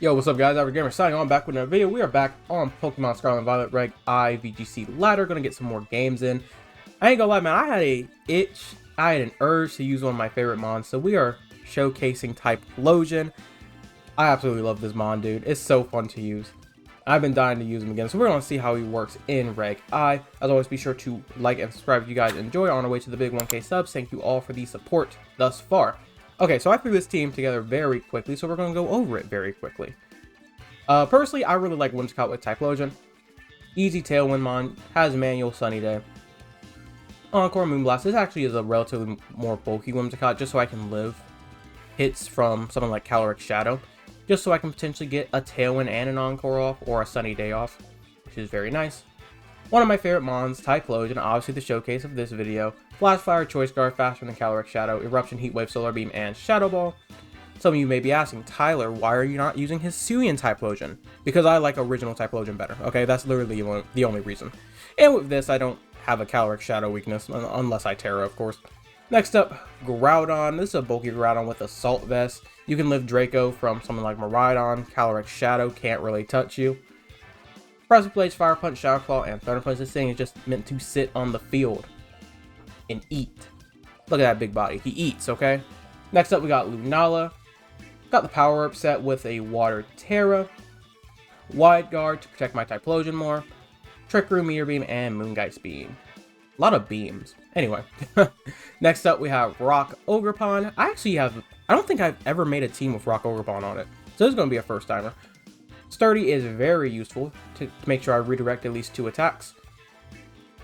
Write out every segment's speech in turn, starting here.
Yo, what's up guys, Gamer signing on back with another video. We are back on Pokemon Scarlet and Violet Reg I VGC ladder. Gonna get some more games in. I ain't gonna lie, man, I had an urge to use one of my favorite mons, so we are showcasing Typhlosion. I absolutely love this mon, dude. It's so fun to use. I've been dying to use him again, so we're gonna see how he works in Reg I. As always, be sure to like and subscribe if you guys enjoy. On our way to the big 1K subs. Thank you all for the support thus far. Okay, so I threw this team together very quickly, so we're going to go over it very quickly. Personally, I really like Whimsicott with Typhlosion. Easy Tailwind Mon, has Manual Sunny Day. Encore Moonblast. This actually is a relatively more bulky Whimsicott, just so I can live hits from something like Caloric Shadow. Just so I can potentially get a Tailwind and an Encore off, or a Sunny Day off, which is very nice. One of my favorite mons, Typhlosion, obviously the showcase of this video. Flash Fire, Choice Guard, faster than Caloric Shadow, Eruption, Heat Wave, Solar Beam, and Shadow Ball. Some of you may be asking, Tyler, why are you not using Hisuian Typhlosion? Because I like original Typhlosion better, okay? That's literally the only reason. And with this, I don't have a Caloric Shadow weakness, unless I Terra, of course. Next up, Groudon. This is a bulky Groudon with Assault Vest. You can live Draco from something like Miraidon. Caloric Shadow can't really touch you. Pressure Blades, Fire Punch, Shadow Claw, and Thunder Punch. This thing is just meant to sit on the field and eat. Look at that big body. He eats, okay? Next up, we got Lunala. Got the power-up set with a Water Terra. Wide Guard to protect my Typhlosion more. Trick Room, Meteor Beam, and Moongeist Beam. A lot of beams. Anyway. Next up, we have Rock Ogerpon. I don't think I've ever made a team with Rock Ogerpon on it. So this is going to be a first-timer. Sturdy is very useful to make sure I redirect at least 2 attacks.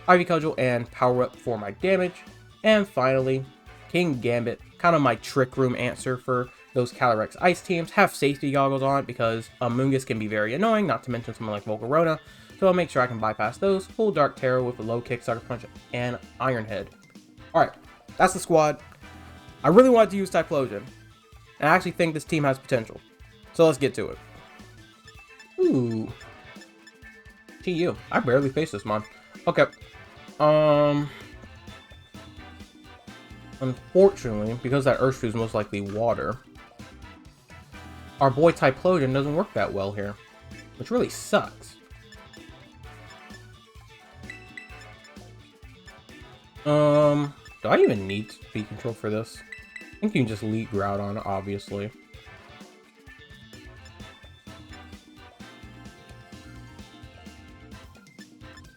Ivy Cudgel and Power Up for my damage. And finally, King Gambit, kind of my Trick Room answer for those Calyrex Ice teams. Have safety goggles on because Amoonguss can be very annoying, not to mention someone like Volcarona. So I'll make sure I can bypass those. Full Dark Terror with a low kick, Sucker Punch, and Iron Head. Alright, that's the squad. I really wanted to use Typhlosion, and I actually think this team has potential. So let's get to it. Ooh. TU. I barely faced this mon. Okay. Unfortunately, because that Urshifu is most likely water, our boy Typhlosion doesn't work that well here, which really sucks. Do I even need speed control for this? I think you can just lead Groudon, obviously.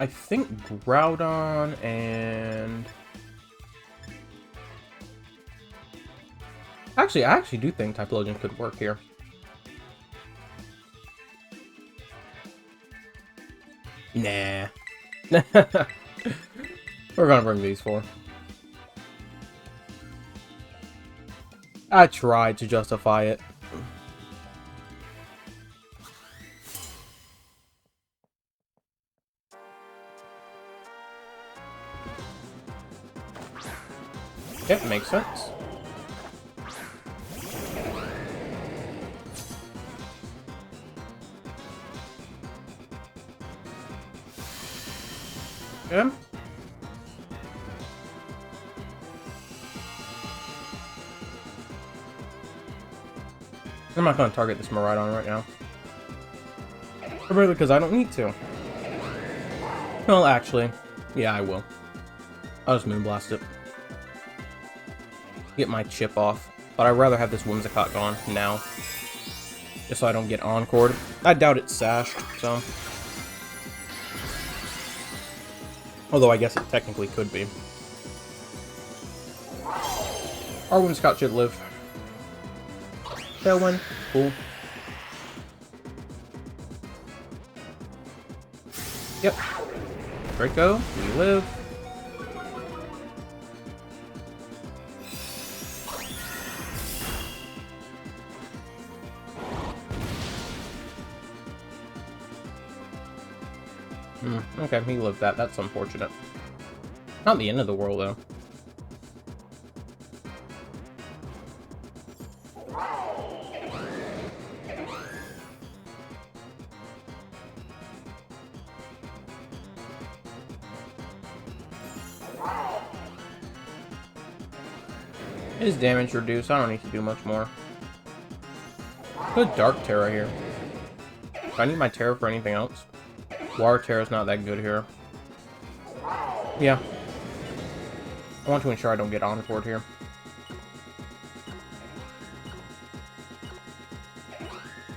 I think Groudon and... I actually do think Typhlosion could work here. Nah. We're gonna bring these 4. I tried to justify it. Yep, makes sense. Yeah. I'm not going to target this Miraidon right now. Really, because I don't need to. Well, actually, yeah, I will. I'll just Moonblast it. Get my chip off. But I'd rather have this Whimsicott gone now. Just so I don't get Encored. I doubt it's sashed, so... Although I guess it technically could be. Our Whimsicott should live. Tailwind, cool. Yep. Draco, we live. Okay, he lived that. That's unfortunate. Not the end of the world, though. His damage reduced. I don't need to do much more. Good Dark Terra here. Do I need my Terra for anything else? Water Terra's not that good here. Yeah. I want to ensure I don't get Encored here.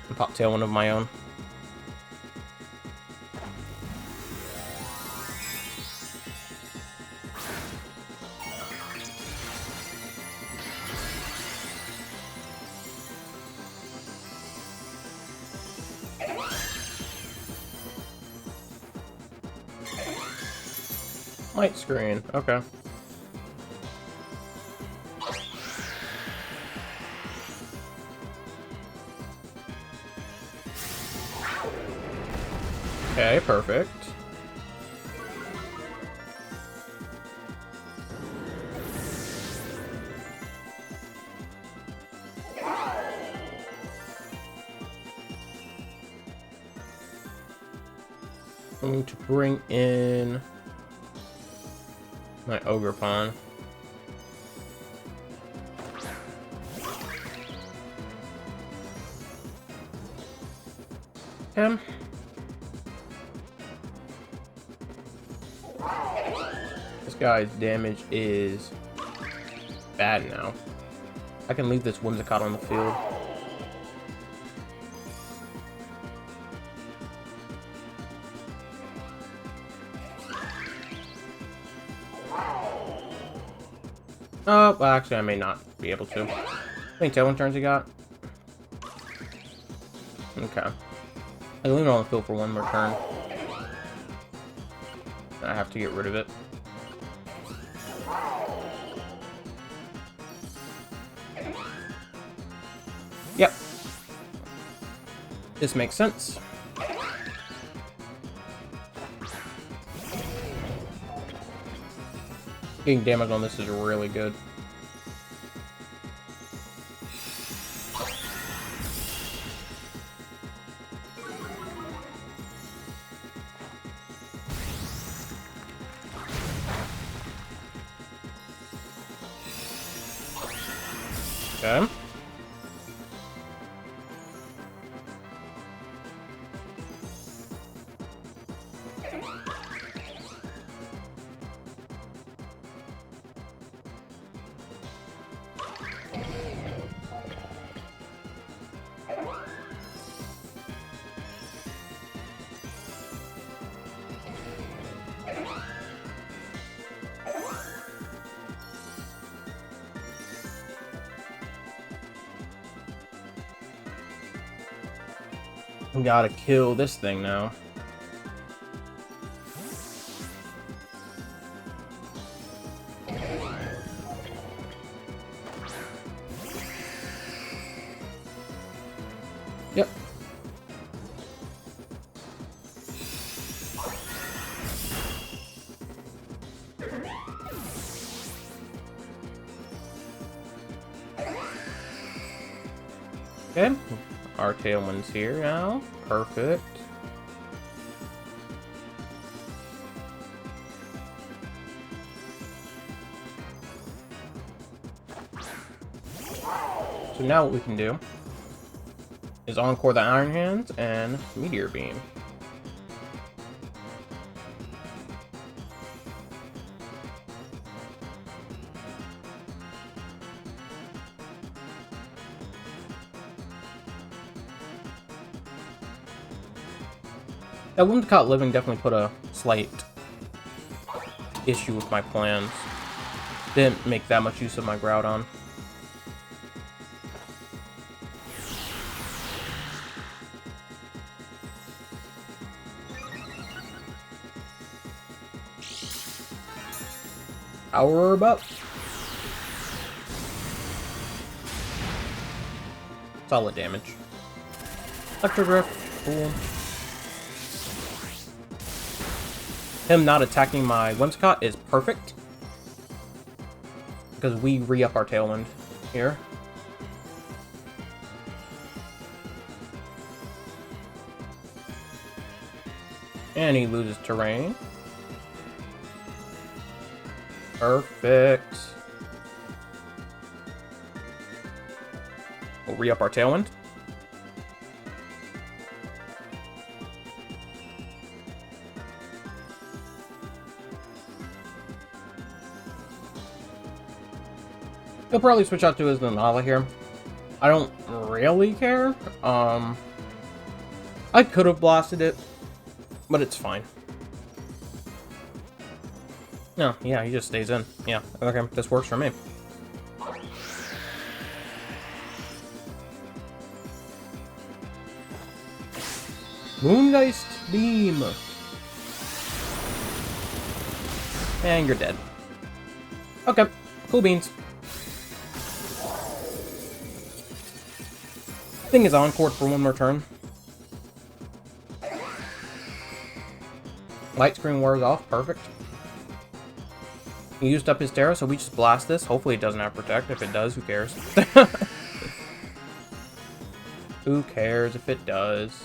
And pop Tailwind of my own. Light screen, okay. Okay, perfect. I'm going to bring in my Ogre Pawn. Him. This guy's damage is bad now. I can leave this Whimsicott on the field. Oh, well, actually, I may not be able to. How many Tailwind turns he got? Okay. I can leave it on the field for one more turn. I have to get rid of it. Yep. This makes sense. Getting damage on this is really good. Okay. Gotta kill this thing now. Yep. Okay. Our Tailwind's here now. Perfect. So now what we can do is Encore the Iron Hands and Meteor Beam. That Whimsicott living definitely put a slight issue with my plans. Didn't make that much use of my Groudon. Power Herb up. Solid damage. Electrodrift, cool. Him not attacking my Whimsicott is perfect. Because we re-up our Tailwind here. And he loses terrain. Perfect. We'll re-up our Tailwind. He'll probably switch out to his Lunala here. I don't really care. I could have blasted it, but it's fine. No, yeah, he just stays in. Yeah, okay, this works for me. Moongeist Beam. And you're dead. Okay, cool beans. Thing is on court for one more turn. Light screen wears off, perfect. He used up his Terra, so we just blast this. Hopefully it doesn't have Protect. If it does, who cares? Who cares if it does?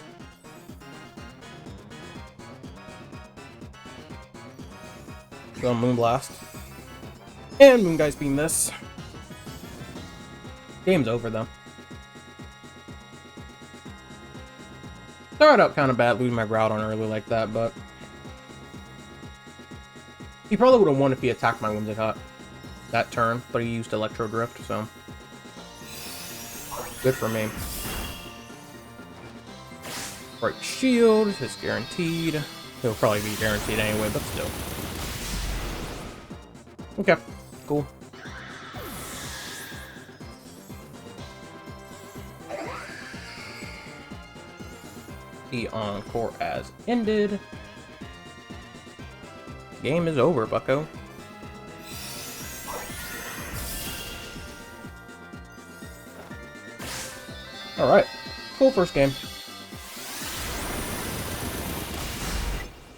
Go Moonblast. And Moongeist Beam this. Game's over, though. Started out kind of bad losing my Groudon early like that, but... He probably would have won if he attacked my Whimsicott that turn, but he used Electro Drift, so... Good for me. Break Shield is guaranteed. He'll probably be guaranteed anyway, but still. Okay, cool. The Encore as ended. Game is over, bucko. Alright. Cool first game.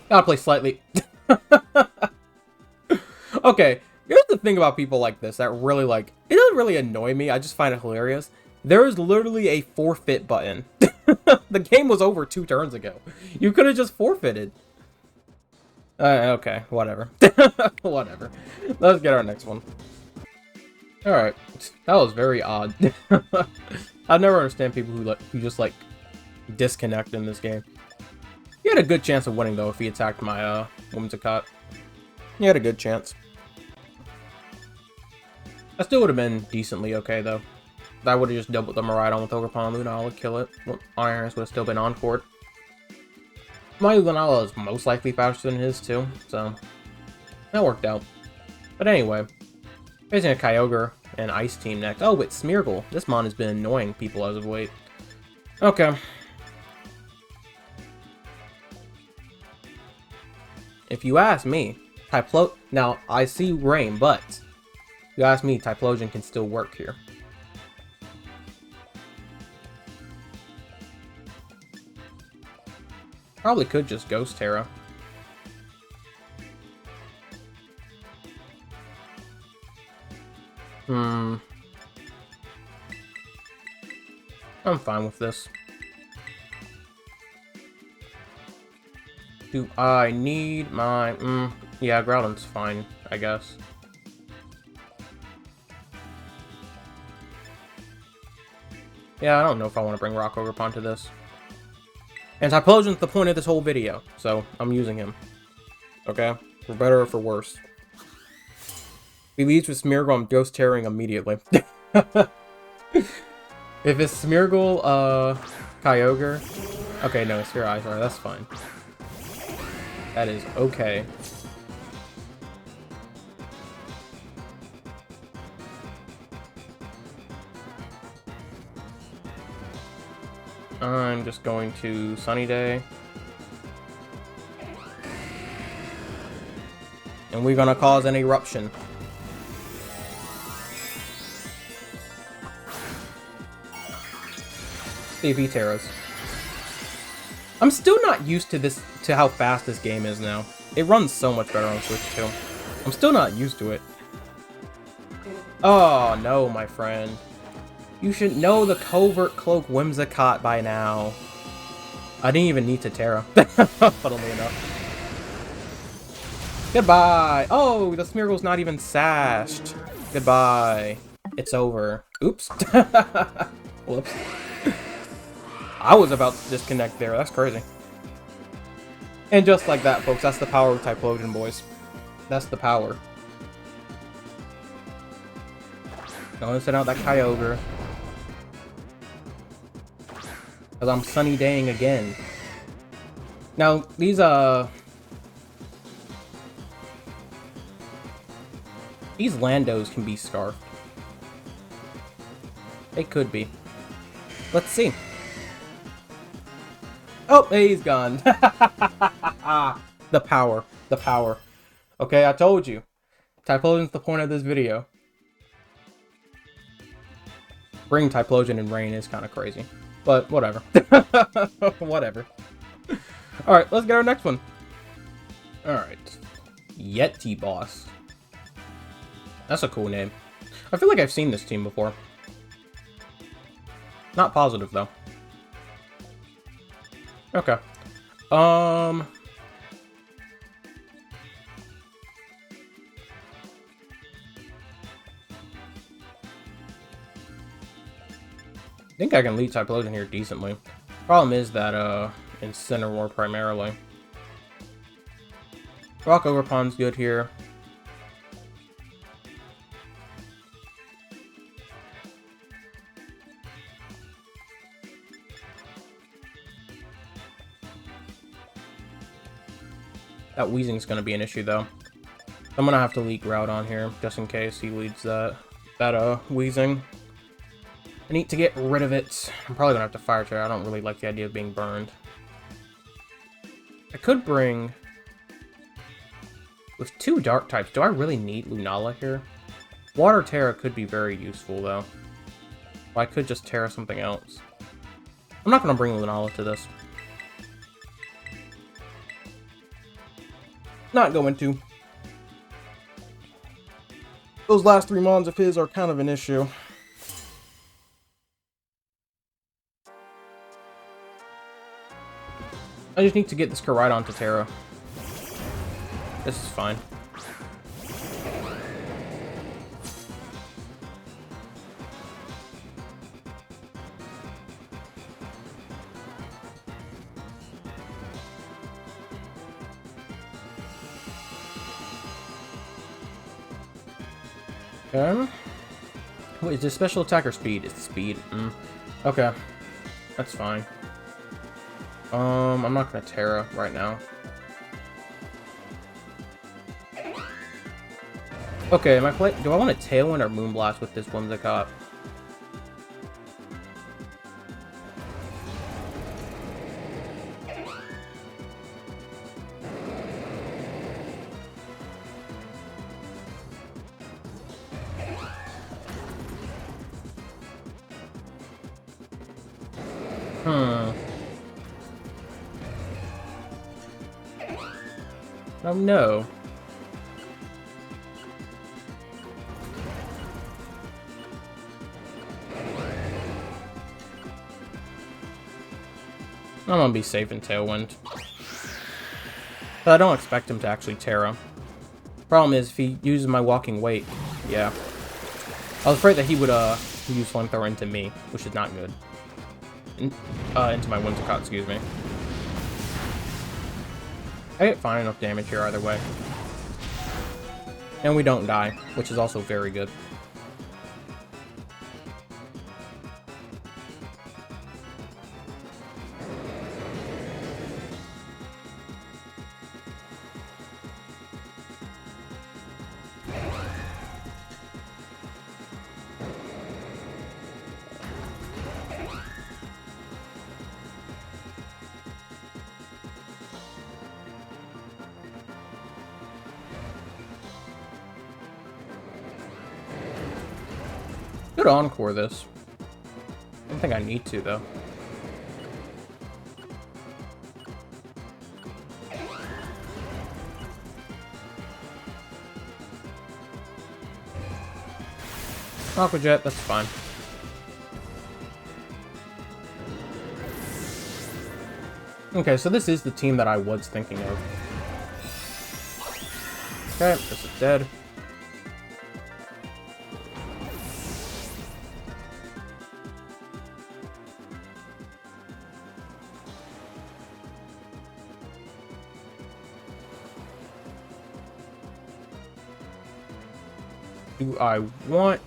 Gotta play slightly. Okay, here's the thing about people like this that really, like, it doesn't really annoy me, I just find it hilarious. There is literally a forfeit button. The game was over 2 turns ago. You could have just forfeited. Okay, whatever. Whatever. Let's get our next one. Alright, that was very odd. I never understand people who just, like, disconnect in this game. He had a good chance of winning, though, if he attacked my, Whimsicott. He had a good chance. I still would have been decently okay, though. I would have just doubled the Miraidon with Ogerpon and Lunala would kill it. Irons would have still been on court. My Lunala is most likely faster than his, too, so... That worked out. But anyway, facing a Kyogre and Ice Team next. Oh, with Smeargle. This mon has been annoying people as of late. Okay. If you ask me, now, I see Rain, but... If you ask me, Typhlosion can still work here. Probably could just Ghost Terra. I'm fine with this. Do I need my... yeah, Groudon's fine, I guess. Yeah, I don't know if I want to bring Rock Ogerpon to this. And Typhlosion's the point of this whole video, so I'm using him. Okay? For better or for worse. If he leads with Smeargle, I'm Ghost Terroring immediately. If it's Smeargle, Kyogre... Okay, no, it's your eyes. Alright, that's fine. That is okay. I'm just going to Sunny Day. And we're gonna cause an eruption. See if he Terras. I'm still not used to this, to how fast this game is now. It runs so much better on Switch too. I'm still not used to it. Oh no, my friend. You should know the Covert Cloak Whimsicott by now. I didn't even need to Terra, funnily enough. Goodbye! Oh, the Smeargle's not even sashed. Goodbye. It's over. Oops. Whoops. I was about to disconnect there. That's crazy. And just like that, folks, that's the power of Typhlosion, boys. That's the power. Gonna send out that Kyogre. Because I'm sunny daying again. Now, these Landos can be scarfed. They could be. Let's see. Oh, he's gone. The power. The power. Okay, I told you. Typhlosion's the point of this video. Bring Typhlosion in rain is kind of crazy. But, whatever. Whatever. Alright, let's get our next one. Alright. Yeti Boss. That's a cool name. I feel like I've seen this team before. Not positive, though. Okay. I think I can lead Typhlosion here decently. Problem is that, Incineroar primarily. Rock Overpond's good here. That Weezing's gonna be an issue, though. I'm gonna have to lead Groudon here, just in case he leads that Weezing. I need to get rid of it. I'm probably gonna have to Fire Tear. I don't really like the idea of being burned. I could bring... With 2 Dark types, do I really need Lunala here? Water Terra could be very useful, though. Well, I could just Terra something else. I'm not gonna bring Lunala to this. Not going to. Those last 3 mons of his are kind of an issue. I just need to get this Groudon to Terra. This is fine. Okay. Wait, is this special attack or speed? It's speed. Okay. That's fine. I'm not gonna Terra right now. Okay, do I want to Tailwind or Moonblast with this Whimsicott? Oh no. I'm gonna be safe in Tailwind. But I don't expect him to actually Terra. Problem is, if he uses my Walking Weight, yeah. I was afraid that he would use Flamethrower into me, which is not good. Into my Whimsicott, excuse me. I get fine enough damage here either way. And we don't die, which is also very good. Could Encore this. I don't think I need to, though. Aqua Jet, that's fine. Okay, so this is the team that I was thinking of. Okay, this is dead. Do I want...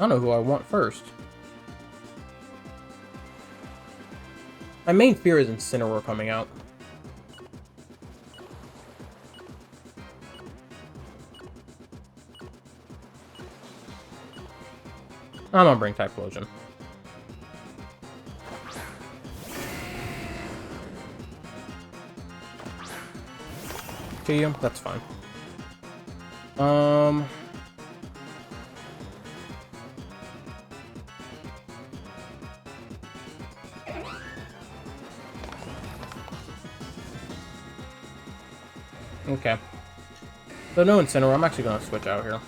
don't know who I want first. My main fear is Incineroar coming out. I'm gonna bring Typhlosion. To you? That's fine. Okay. So no Incineroar, I'm actually gonna switch out here.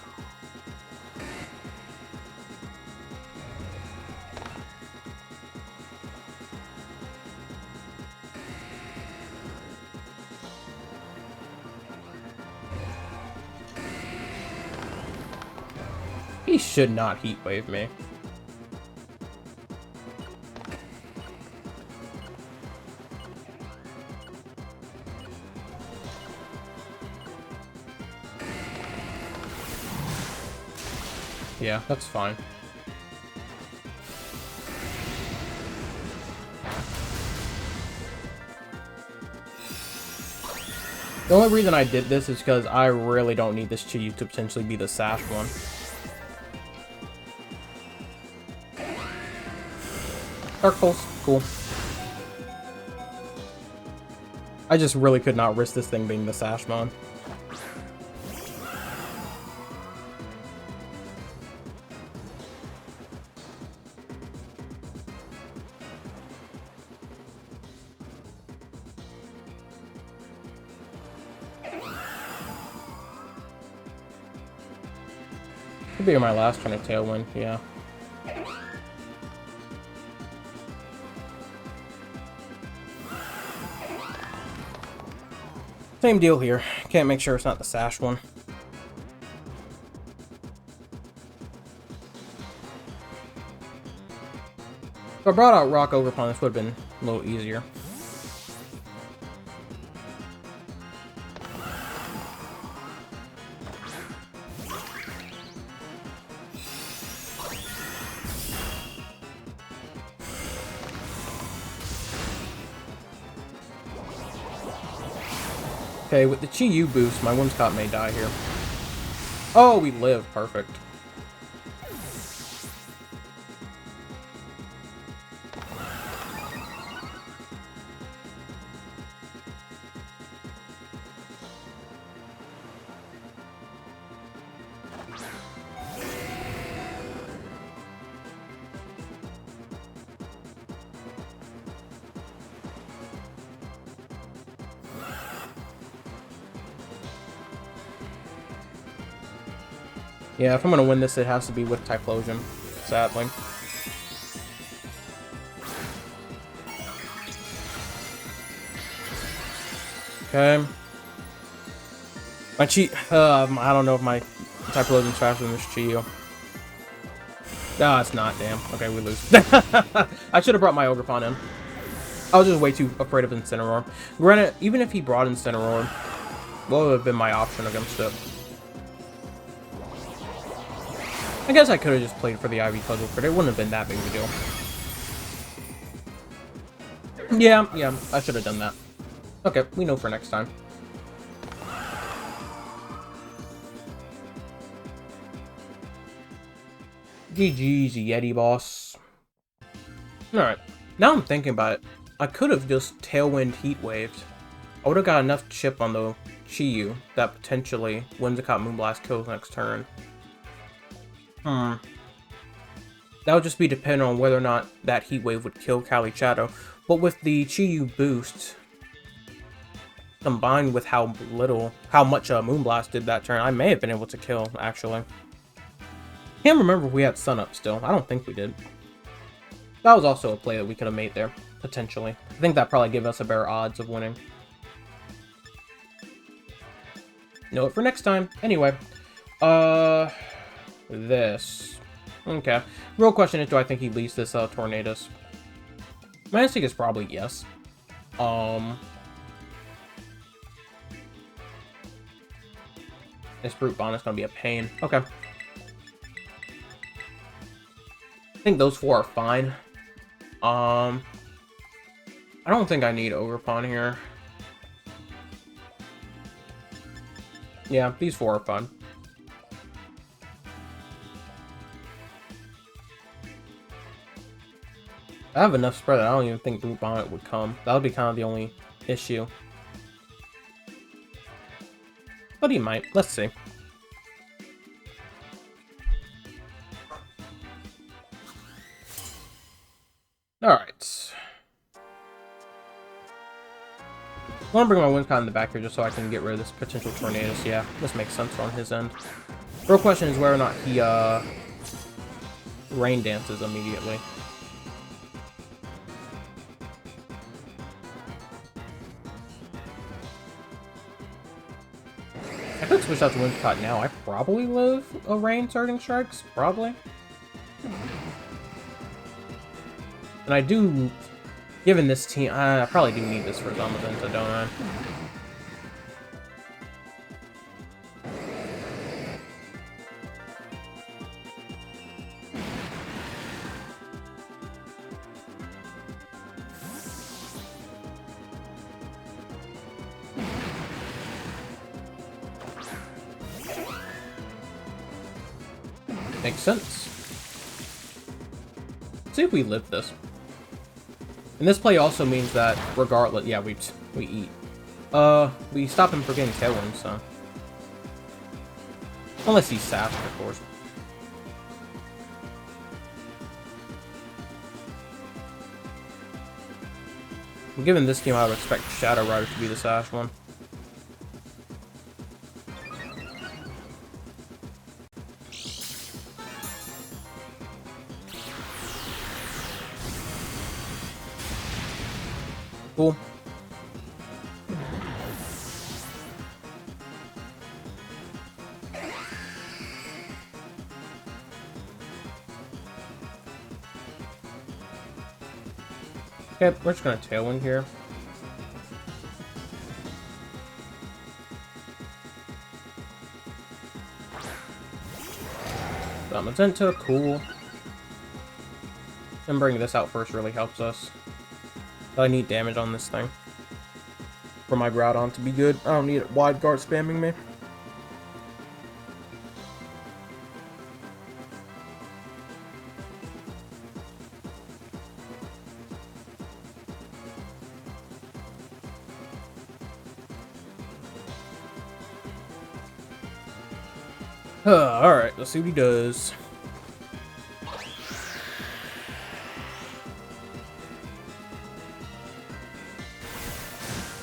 He should not Heat Wave me. Yeah, that's fine. The only reason I did this is because I really don't need this Chi to potentially be the Sash one. Dark Pulse, cool. I just really could not risk this thing being the Sashmon. Could be my last turn of Tailwind, yeah. Same deal here. Can't make sure it's not the Sash one. If I brought out Rock Overpon, this would have been a little easier. Okay, with the Chi-Yu boost, my Whimsicott may die here. Oh, we live. Perfect. Yeah, if I'm gonna win this, it has to be with Typhlosion, sadly. Okay. My I don't know if my Typhlosion's faster than this Chi-Yu. Ah, it's not, damn. Okay, we lose. I should have brought my Ogerpon in. I was just way too afraid of Incineroar. Granted, even if he brought Incineroar, what would have been my option against it? I guess I could have just played for the Ivy puzzle, but it wouldn't have been that big of a deal. Yeah, I should have done that. Okay, we know for next time. GG's, Yeti boss. Alright, now I'm thinking about it. I could have just Tailwind Heat Waved. I would have got enough chip on the Chi-Yu that potentially Whimsicott Moonblast kills next turn. That would just be dependent on whether or not that Heat Wave would kill Shadow. But with the Chi-Yu boost, combined with how much Moonblast did that turn, I may have been able to kill, actually. Can't remember if we had Sun Up still. I don't think we did. That was also a play that we could have made there, potentially. I think that probably gave us a better odds of winning. Know it for next time. Anyway, this. Okay. Real question is, do I think he leads this Tornadus? My instinct is probably yes. This Brute Bond is going to be a pain. Okay. think those 4 are fine. I don't think I need Overpawn here. Yeah, these 4 are fine. I have enough spread that I don't even think Brute Bonnet would come. That would be kind of the only issue. But he might. Let's see. Alright. I want to bring my Windcon in the back here just so I can get rid of this potential Tornadus. Yeah, this makes sense on his end. The real question is whether or not he Rain Dances immediately. I could switch out to Windcott now. I probably live a Rain Surging Strikes. Probably. And I do, given this team, I probably do need this for Zamazenta, don't I? Makes sense. Let's see if we live this. And this play also means that regardless, yeah, we eat. We stop him from getting Tailwind, so. Unless he's sassed, of course. Given this team, I would expect Shadow Rider to be the sash one. Cool. Okay, we're just gonna Tailwind here. Magenta, cool. And bringing this out first really helps us. I need damage on this thing for my Groudon to be good. I don't need it wide guard spamming me. Alright, let's see what he does.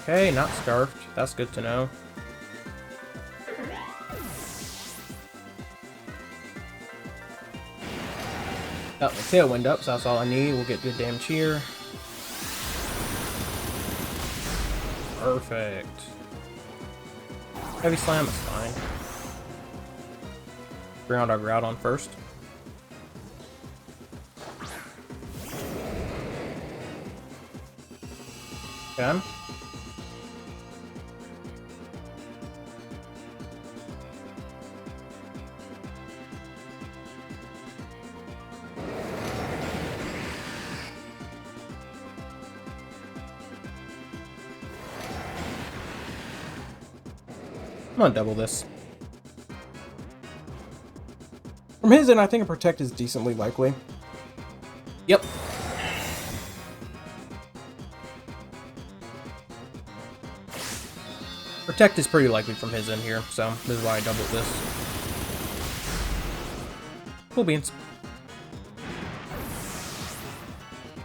Okay, not Scarfed. That's good to know. Got my Tailwind up, so that's all I need. We'll get good damage here. Perfect. Heavy Slam is fine. Bring out our Groudon first. Okay. I'm gonna double this. From his end, I think a Protect is decently likely. Yep. Protect is pretty likely from his end here, so this is why I doubled this. Cool beans.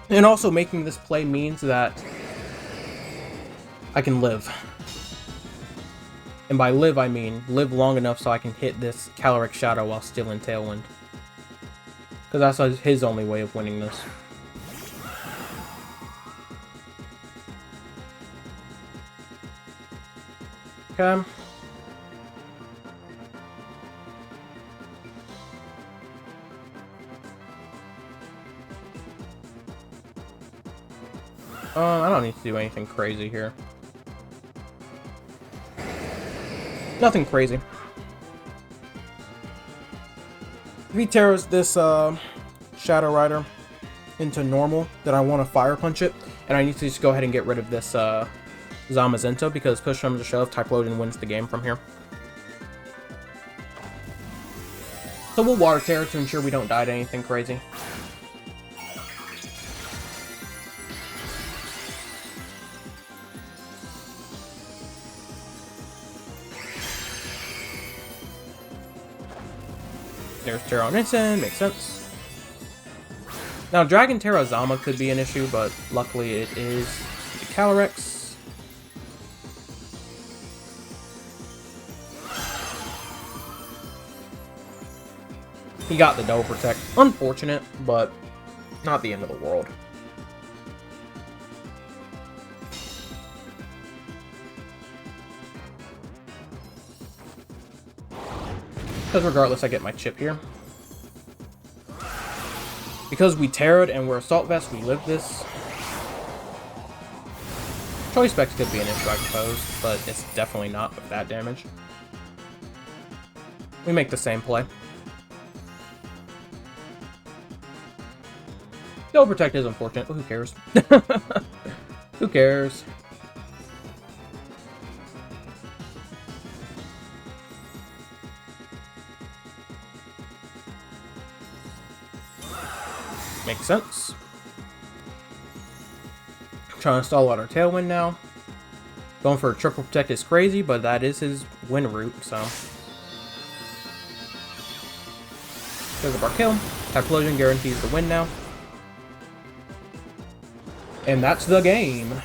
And also making this play means that I can live. And by live, I mean live long enough so I can hit this Caloric Shadow while still in Tailwind. Because that's his only way of winning this. Okay. I don't need to do anything crazy here. Nothing crazy. If he tears this Shadow Rider into normal, then I want to Fire Punch it, and I need to just go ahead and get rid of this Zamazenta, because push comes to shove, Typhlosion wins the game from here. So we'll Water Terror to ensure we don't die to anything crazy. There's Terra on Instant, makes sense. Now, Dragon Terra Zama could be an issue, but luckily it is the Calyrex. He got the Double Protect. Unfortunate, but not the end of the world. Because regardless, I get my chip here. Because we Terra'd and we're Assault Vest, we live this. Choice Specs could be an issue, I suppose, but it's definitely not with that damage. We make the same play. Double Protect is unfortunate, but who cares? Who cares? Makes sense. Trying to stall out our Tailwind now. Going for a Triple Protect is crazy, but that is his win route, so. Pick up our kill. Typhlosion guarantees the win now. And that's the game.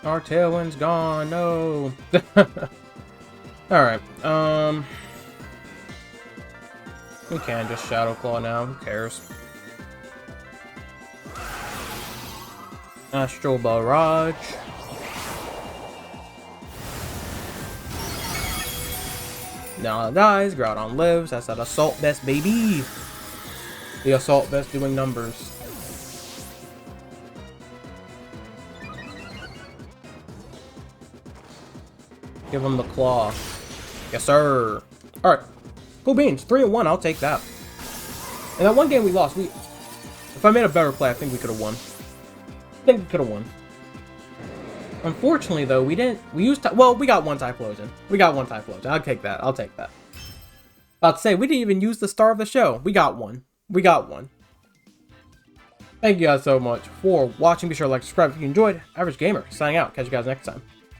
Our Tailwind's gone, no. Alright, we can just Shadow Claw now, who cares? Astral Barrage. Now it dies, Groudon lives, that's that Assault Vest, baby! The Assault Vest doing numbers. Give him the claw. Yes, sir. Alright. Cool beans. 3-1. I'll take that. And that one game we lost, if I made a better play, I think we could have won. I think we could have won. Unfortunately, though, we didn't. We used. Well, we got one Typhlosion. We got one Typhlosion. I'll take that. I'll take that. About to say, we didn't even use the star of the show. We got one. We got one. Thank you guys so much for watching. Be sure to like, subscribe if you enjoyed. Average Gamer, signing out. Catch you guys next time.